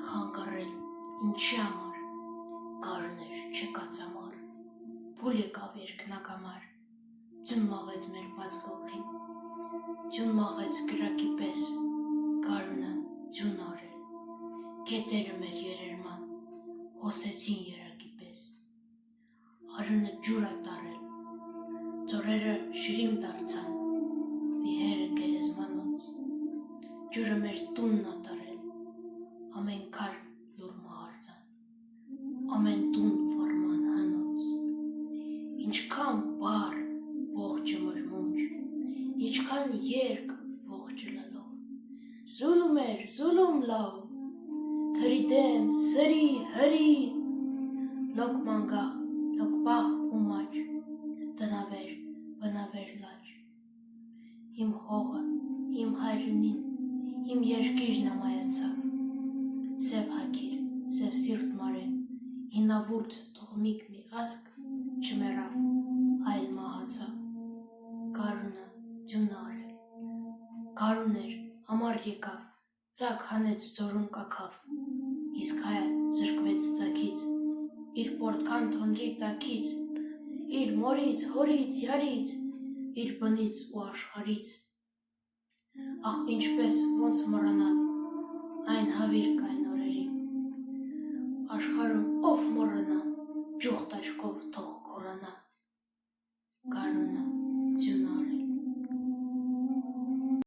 Խանգարել ինչի համար, կարներ չկաց համար, փուլ եկավ երկնակամար, ձյուն մաղեց մեր բաց գլխին, ձյուն մաղեց կրակի պես, կարունը ձյուն արել, կետերը մեր երերման, հոսեցին երակի պես, արունը ջուր ա տարել, ծորերը շրիմ դարձան, վիհերը գերեզմանոց, ջուրը մեր տունն ա տարել, ամեն քար լուր մահարձան, ամեն տուն վարման հնոց, ինչքան բար ողջը մրմունջ, ինչքան երկ ողջը լալով, զուլում էր, զուլում լավ, թրի դեմ, սրի, հրի, լոք մանգաղ, լոք պահ ու մաչ, տնավեր, բնավեր լաչ, իմ հողը, իմ հայրենին, իմ երկիրն ամայացավ, սև հագիր, սև սիրտ մարեն, հինավուրդ տողմիկ մի ասկ չմերավ, այլ մահացավ, կարունը ձյուն արել, կարուն էր, ամար եկավ, ծակ հանեց ձորում կակավ, իսկ հայը զրկվեց ծակից, իր պորտքան թոնրի տակից, իր մորից, հորից, յարից, իր բնից ու աշխարից, ախ ինչպես ոնց մոռանալ, այն հավիրք